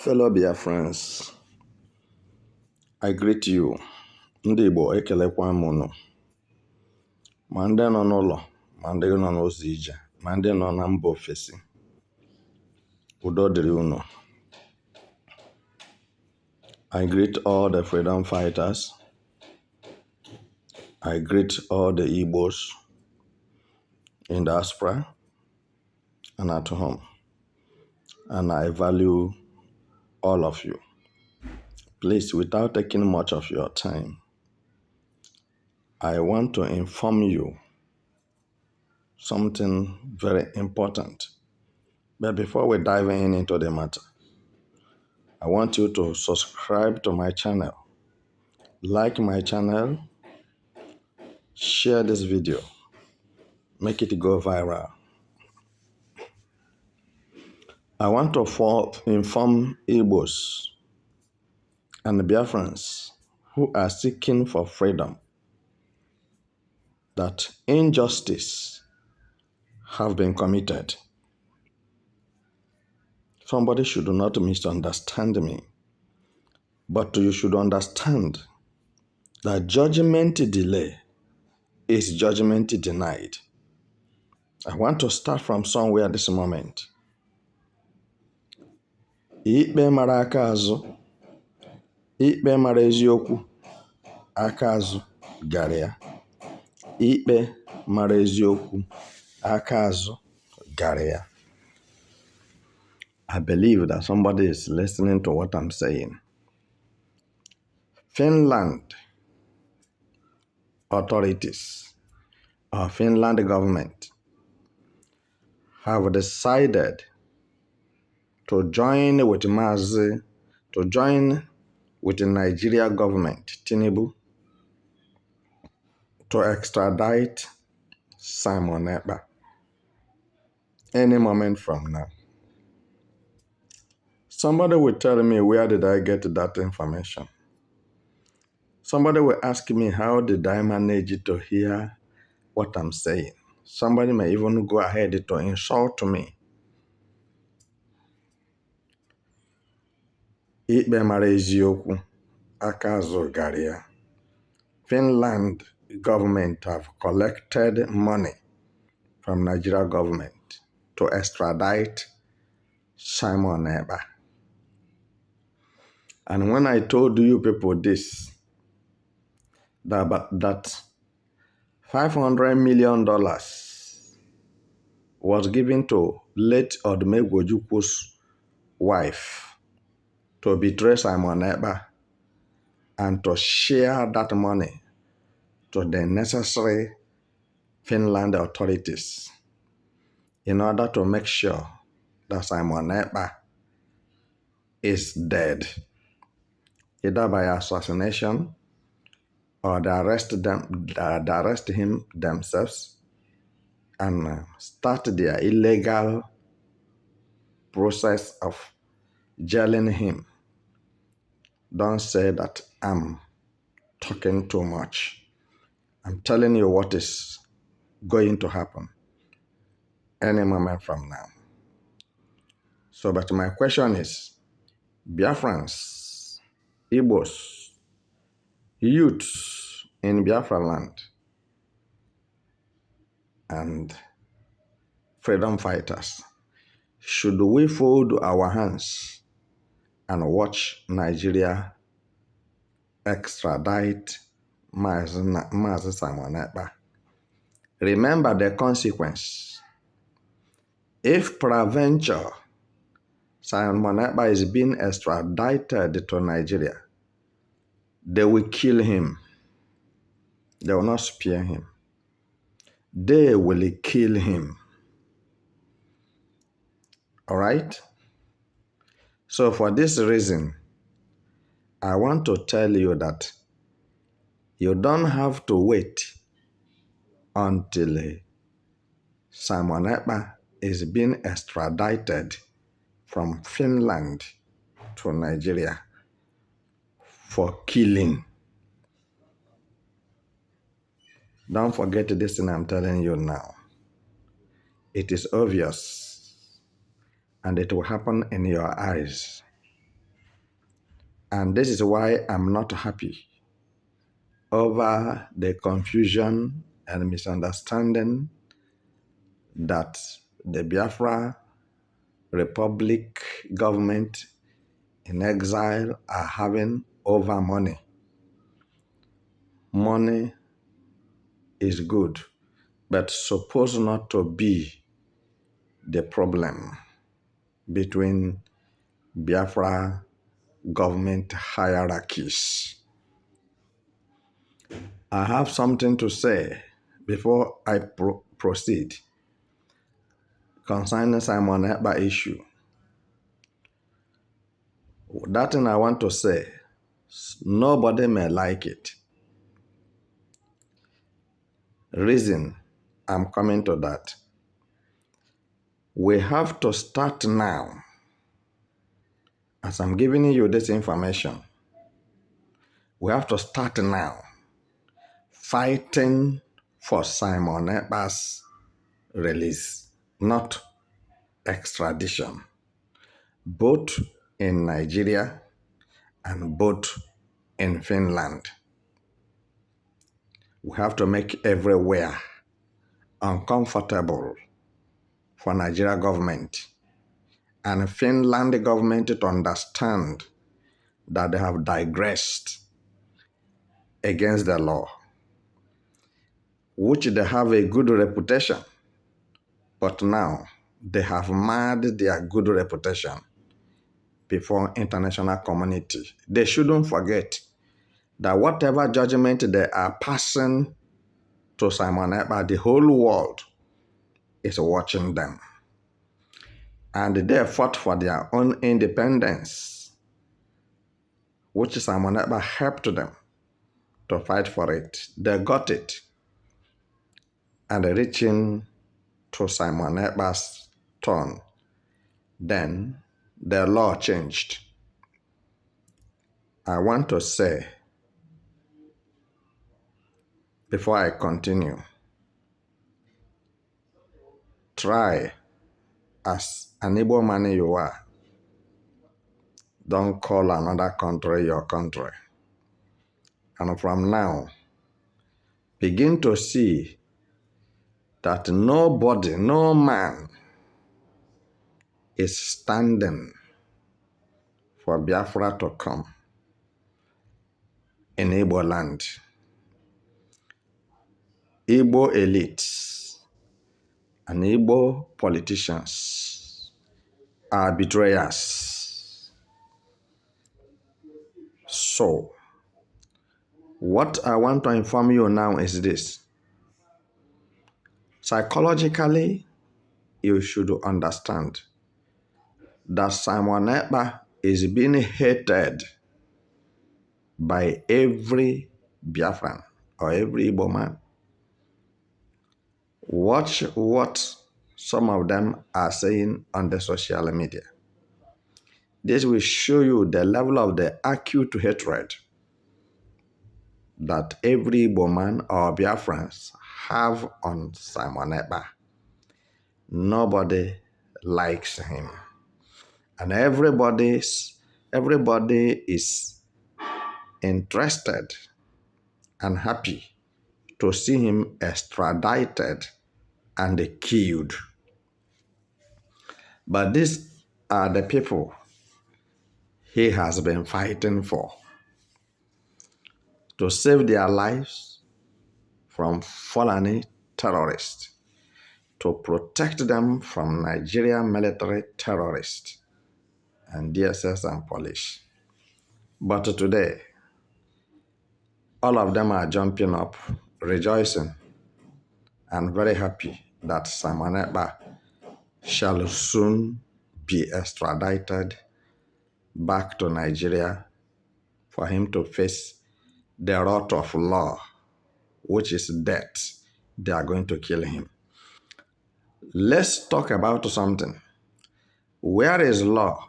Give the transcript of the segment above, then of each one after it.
Fellow Biafrans, I greet you. Ndị Igbo ekelekwa m unu. Ma ndị nọ n'ụlọ, ma ndị nọ n'ụzọ ije, ma ndị nọ na mba ofesi. Udo dịrị unu. I greet all the freedom fighters. I greet all the Igbos in diaspora and at home. And I value all of you. Please, without taking much of your time, I want to inform you something very important. But before we dive into the matter, I want you to subscribe to my channel, like my channel, share this video, make it go viral. I want to inform Igbos and Biafrans who are seeking for freedom that injustice have been committed. Somebody should not misunderstand me, but you should understand that judgment delay is judgment denied. I want to start from somewhere this moment. Ikpe mara aka azụ, ikpe mara eziokwu, aka azụ gara ya. Ikpe mara eziokwu, aka azụ gara ya. I believe that somebody is listening to what I'm saying. Finland authorities or Finland government have decided to join with the Nigeria government, Tinubu, to extradite Simon Ekpa any moment from now. Somebody will tell me, where did I get that information? Somebody will ask me, how did I manage to hear what I'm saying? Somebody may even go ahead to insult me. Ikpe mara eziokwu, aka azụ gara ya. Finland government have collected money from Nigeria government to extradite Simon Ekpa. And when I told you people this, that $500 million was given to late Odumegwu Ojukwo's wife to betray Simon Ekpa and to share that money to the necessary Finland authorities in order to make sure that Simon Ekpa is dead, either by assassination or they arrest him themselves and start their illegal process of jailing him. Don't say that I'm talking too much. I'm telling you what is going to happen any moment from now. So, but my question is, Biafrans, Igbos, youths in Biafra land, and freedom fighters, should we fold our hands and watch Nigeria extradite Mazi Simon Ekpa? Remember the consequence. If peradventure Simon Ekpa is being extradited to Nigeria, they will kill him. They will not spare him. They will kill him. All right? So for this reason, I want to tell you that you don't have to wait until Simon Ekpa is being extradited from Finland to Nigeria for killing. Don't forget this thing I'm telling you now. It is obvious and it will happen in your eyes. And this is why I'm not happy over the confusion and misunderstanding that the Biafra Republic government in exile are having over money. Money is good, but supposed not to be the problem between Biafra government hierarchies. I have something to say before I proceed concerning Simon Ekpa issue. That thing I want to say, nobody may like it. Reason, I'm coming to that. We have to start now. As I'm giving you this information, we have to start now fighting for Simon Ekpa's release, not extradition, both in Nigeria and both in Finland. We have to make everywhere uncomfortable for Nigeria government and Finland government to understand that they have digressed against the law, which they have a good reputation, but now they have marred their good reputation before international community. They shouldn't forget that whatever judgment they are passing to Simon Ekpa, the whole world is watching them. And they fought for their own independence, which Simon Ekpa helped them to fight for it. They got it. And reaching to Simon Ekpa's turn, then the law changed. I want to say, before I continue, try, as an Igbo man you are, don't call another country your country. And from now, begin to see that nobody, no man is standing for Biafra to come in Igbo land. Igbo elites and Igbo politicians are betrayers. So, what I want to inform you now is this. Psychologically, you should understand that Simon Ekpa is being hated by every Biafran or every Igbo man. Watch what some of them are saying on the social media. This will show you the level of the acute hatred that every Igbo man or Biafrans have on Simon Ekpa. Nobody likes him. And everybody is interested and happy to see him extradited and killed. But these are the people he has been fighting for, to save their lives from Fulani terrorists, to protect them from Nigerian military terrorists and DSS and police. But today, all of them are jumping up, rejoicing, and very happy that Simon Ekpa shall soon be extradited back to Nigeria for him to face the wrath of law, which is death. They are going to kill him. Let's talk about something. Where is law?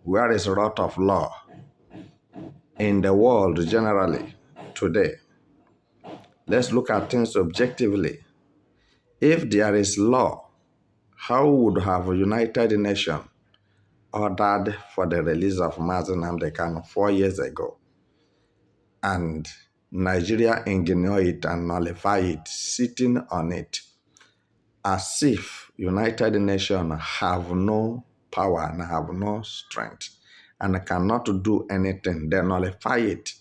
Where is wrath of law in the world generally today? Let's look at things objectively. If there is law, how would have a United Nations ordered for the release of Mazi Nnamdi Kanu 4 years ago. And Nigeria ignore it and nullify it, sitting on it, as if United Nations have no power and have no strength and cannot do anything. They nullify it,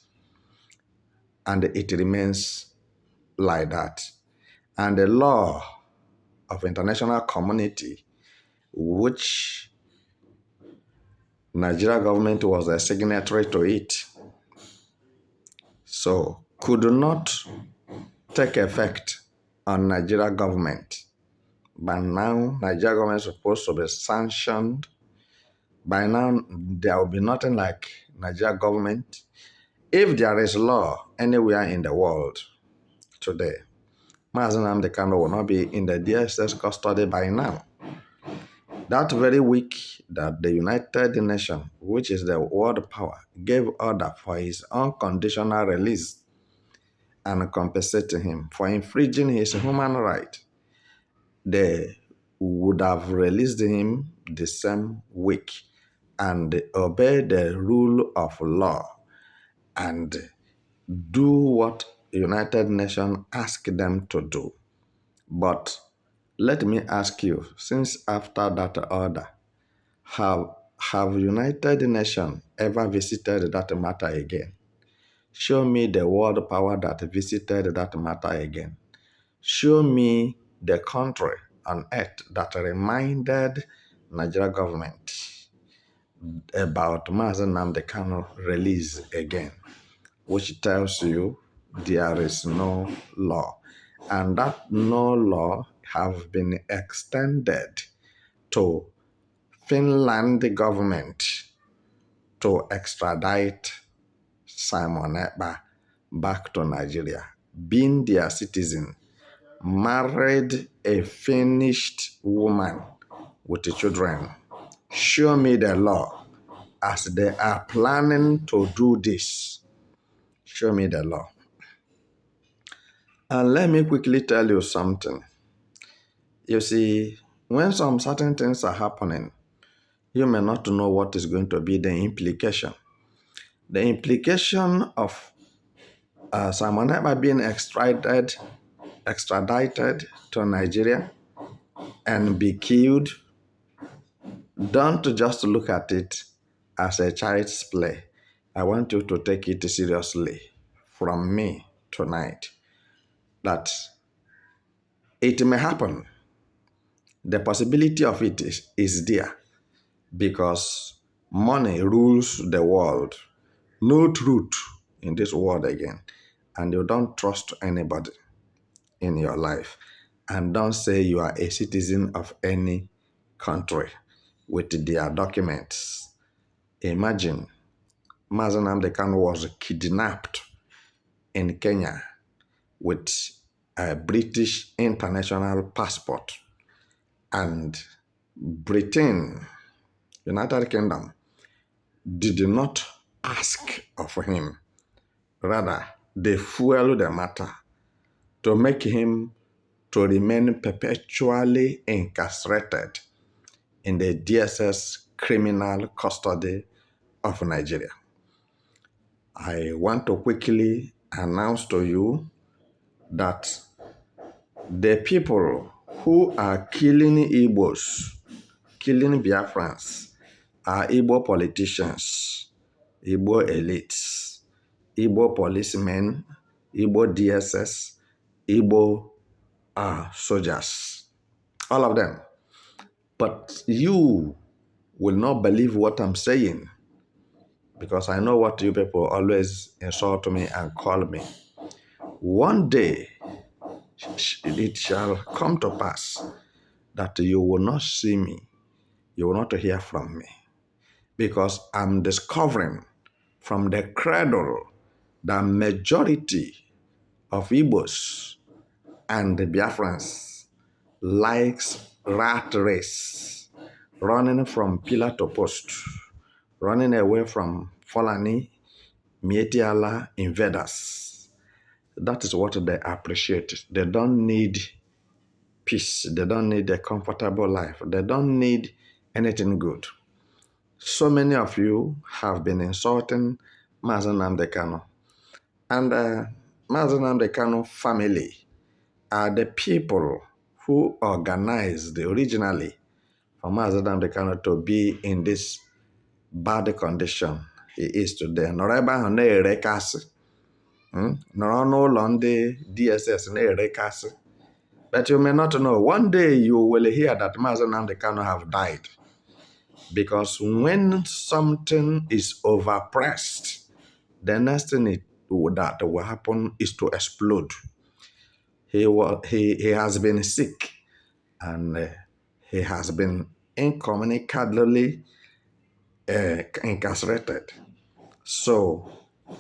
and it remains like that. And the law of international community, which Nigeria government was a signatory to it, so could not take effect on Nigeria government. But now Nigeria government is supposed to be sanctioned. By now there will be nothing like Nigeria government. If there is law anywhere in the world today, Mazi Nnamdi Kanu will not be in the DSS custody by now. That very week that the United Nations, which is the world power, gave order for his unconditional release and compensating him for infringing his human right, they would have released him the same week and obey the rule of law and do what United Nations asked them to do. But let me ask you, since after that order, have United Nations ever visited that matter again? Show me the world power that visited that matter again. Show me the country on earth that reminded Nigeria government about Mazi Nnamdi Kanu release again, which tells you there is no law. And that no law have been extended to Finland government to extradite Simon Ekpa back to Nigeria, being their citizen, married a Finnish woman with children. Show me the law as they are planning to do this. Show me the law. And let me quickly tell you something. You see, when some certain things are happening, you may not know what is going to be the implication. The implication of Simon Ekpa being extradited to Nigeria and be killed, don't just look at it as a child's play. I want you to take it seriously from me tonight that it may happen. The possibility of it is there because money rules the world. No truth in this world again. And you don't trust anybody in your life. And don't say you are a citizen of any country with their documents. Imagine Mazi Nnamdi Kanu was kidnapped in Kenya with a British international passport, and Britain, United Kingdom, did not ask of him. Rather, they fueled the matter to make him to remain perpetually incarcerated in the DSS criminal custody of Nigeria. I want to quickly announce to you that the people who are killing Igbos, killing Biafrans, are Igbo politicians, Igbo elites, Igbo policemen, Igbo DSS, Igbo soldiers, all of them. But you will not believe what I'm saying because I know what you people always insult me and call me. One day, it shall come to pass that you will not see me, you will not hear from me, because I'm discovering from the cradle the majority of Igbos and the Biafrans likes rat race, running from pillar to post, running away from Fulani, Mietiala invaders. That is what they appreciate. They don't need peace. They don't need a comfortable life. They don't need anything good. So many of you have been insulting Mazen Nnamdi Kanu. And Mazen Nnamdi Kanu family are the people who organized originally for Mazen Nnamdi Kanu to be in this bad condition he is today. Nọrọ ebe ahụ na-erekasị, nọrọ n'ụlọ ndị DSS na-erekasị. But you may not know, one day you will hear that Mazen Nnamdi Kanu have died. Because when something is overpressed, the next thing that will happen is to explode. He has been sick, and he has been incommunicably incarcerated. So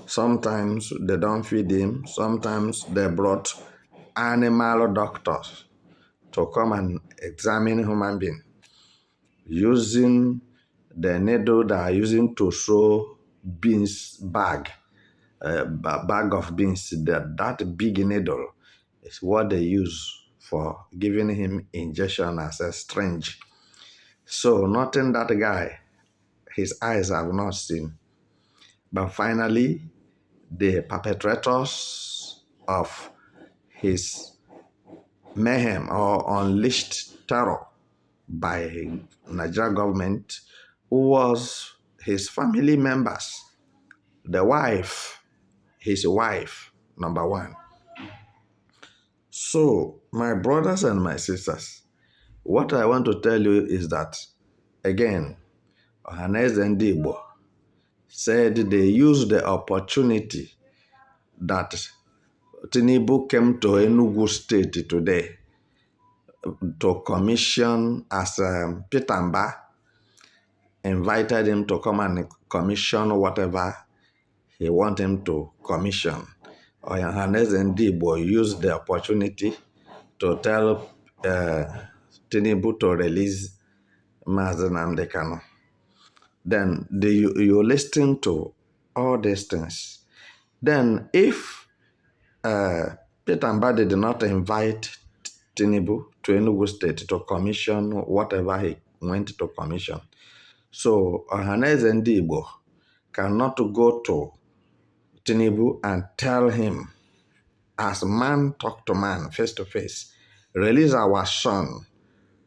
sometimes they don't feed him. Sometimes they brought animal doctors to come and examine human being using the needle they are using to sew beans bag of beans. That big needle is what they use for giving him injection as a syringe. So nothing that guy, his eyes have not seen. But finally, the perpetrators of his mayhem or unleashed terror by Nigeria government was his family members, the wife, his wife, number one. So, my brothers and my sisters, what I want to tell you is that, again, Ohaneze ndị Igbo said they used the opportunity that Tinubu came to Enugu State today to commission, as Peter Mba invited him to come and commission whatever he wanted him to commission. Ohaneze ndị Igbo used the opportunity to tell Tinubu to release Mazen Nnamdi Kanu. Then you listen to all these things. Then if Peter Mba did not invite Tinubu to Enugu State to commission whatever he went to commission, so Ohaneze ndị Igbo cannot go to Tinubu and tell him, as man talk to man, face to face, release our son,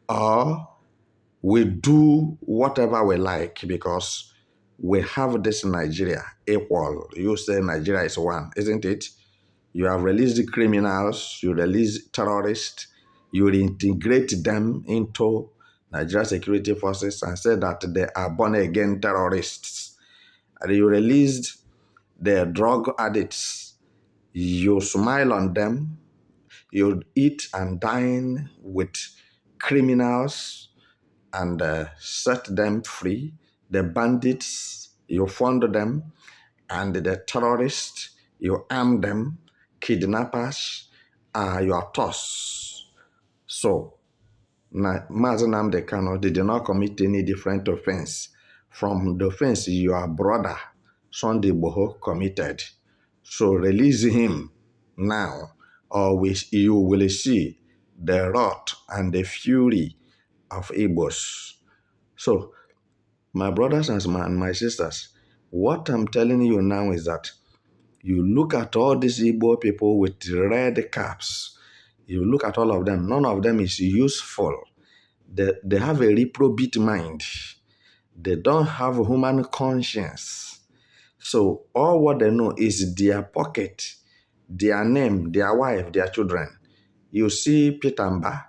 or we do whatever we like, because we have this Nigeria equal. You say Nigeria is one, isn't it? You have released the criminals, you release terrorists, you reintegrate them into Nigeria security forces and say that they are born again terrorists. And you released the drug addicts. You smile on them. You eat and dine with criminals and set them free. The bandits, you fund them. And the terrorists, you arm them. Kidnappers are your toss. So, Mazen Nnamdi Kanu did not commit any different offense from the offense your brother Sunday Igboho committed. So release him now, or you will see the wrath and the fury of Igbos. So, my brothers and my sisters, what I'm telling you now is that you look at all these Igbo people with red caps, you look at all of them, none of them is useful. They have a reprobate mind. They don't have human conscience. So all what they know is their pocket, their name, their wife, their children. You see Peter Mba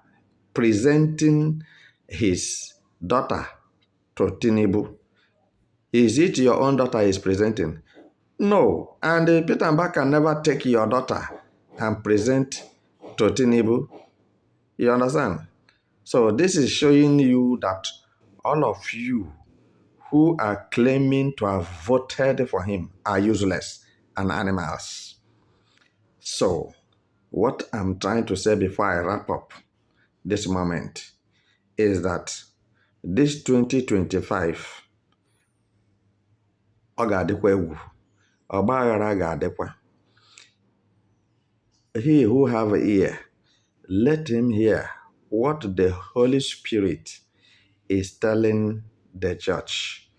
presenting his daughter to Tinubu. Is it your own daughter he's presenting? No. And Peter Mba can never take your daughter and present to Tinubu. You understand? So this is showing you that all of you who are claiming to have voted for him are useless and animals. So what I'm trying to say before I wrap up this moment is that this 2025, ọ ga-adịkwa egwu, ọgbaghara ga-adịkwa. He who have an ear, let him hear what the Holy Spirit is telling the church.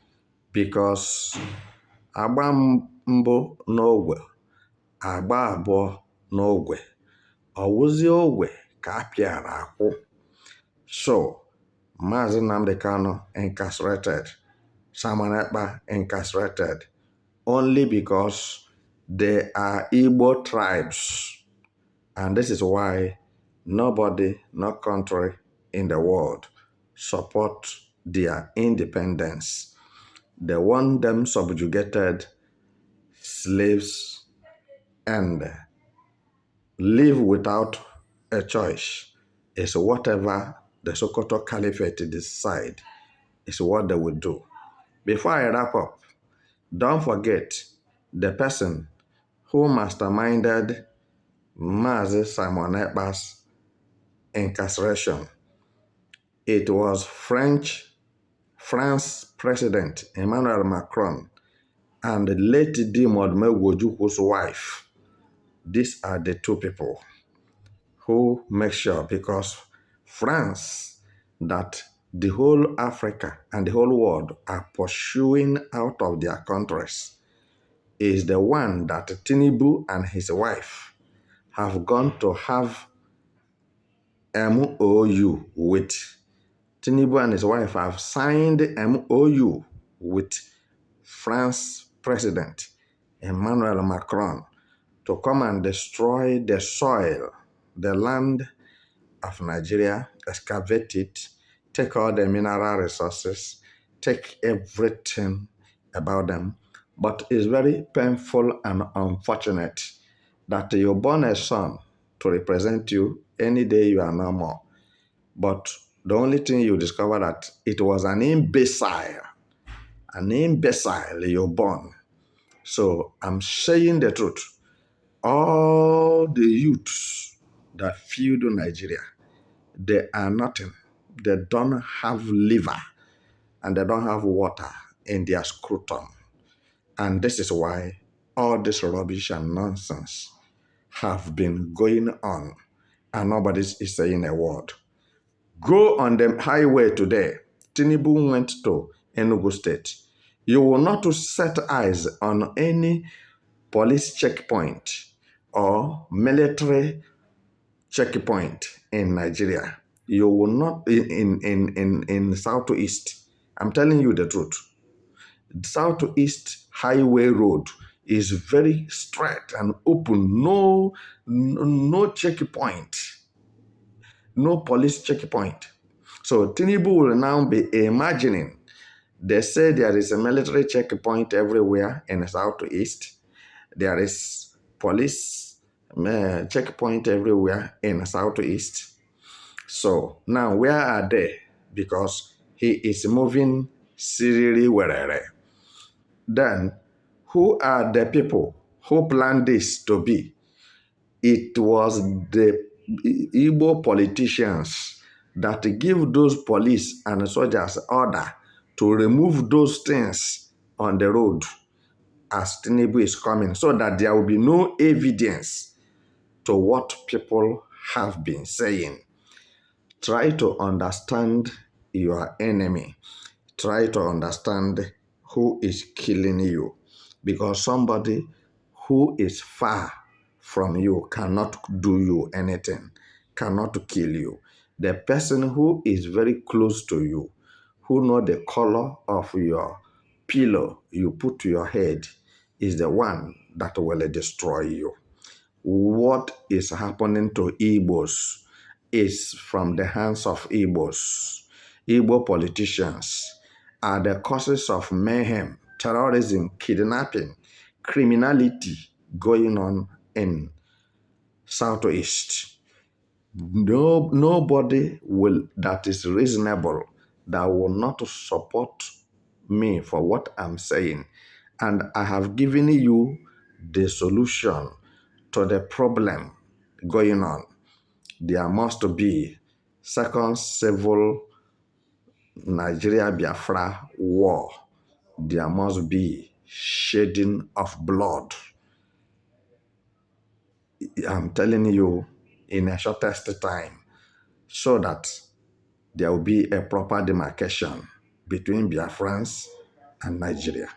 because agba mbụ n'ogwe, agba abụọ n'ogwe, ọwụzie ogwe ka a pịara akwụ. So, Mazi Nnamdi Kanu incarcerated, Simon Ekpa incarcerated, only because they are Igbo tribes. And this is why nobody, no country in the world support their independence. They want them subjugated, slaves, and live without a choice. Is whatever the Sokoto Caliphate decide is what they will do. Before I wrap up, don't forget the person who masterminded Mazi Simon Ekpa's incarceration. It was France President Emmanuel Macron and the late Dimodme Wojuku's wife. These are the two people who make sure, because France, that the whole Africa and the whole world are pursuing out of their countries, is the one that Tinubu and his wife have gone to have MOU with. Tinubu and his wife have signed MOU with France President Emmanuel Macron to come and destroy the soil, the land of Nigeria, excavate it, take all the mineral resources, take everything about them. But it's very painful and unfortunate that you born a son to represent you any day you are no more. But the only thing you discover that it was an imbecile you're born. So I'm saying the truth. All the youths that feud Nigeria, they are nothing. They don't have liver and they don't have water in their scrotum. And this is why all this rubbish and nonsense have been going on and nobody is saying a word. Go on the highway today. Tinubu went to Enugu State. You will not set eyes on any police checkpoint or military checkpoint in Nigeria. You will not in Southeast. I'm telling you the truth. Southeast Highway Road is very straight and open. No checkpoint. No police checkpoint. So Tinubu will now be imagining. They say there is a military checkpoint everywhere in the Southeast. There is police checkpoint everywhere in the Southeast. So now where are they? Because he is moving seriously wherever. Then who are the people who planned this to be? It was the Igbo politicians that give those police and soldiers order to remove those things on the road as Tinubu is coming, so that there will be no evidence to what people have been saying. Try to understand your enemy. Try to understand who is killing you, because somebody who is far from you cannot do you anything, cannot kill you. The person who is very close to you, who know the color of your pillow you put to your head, is the one that will destroy you. What is happening to Igbos is from the hands of Igbos. Igbo politicians are the causes of mayhem, terrorism, kidnapping, criminality going on in Southeast. Nobody that is reasonable that will not support me for what I'm saying. And I have given you the solution to the problem going on. There must be second civil Nigeria Biafra war. There must be shedding of blood. I'm telling you, in a shortest time, so that there will be a proper demarcation between Biafrans and Nigeria.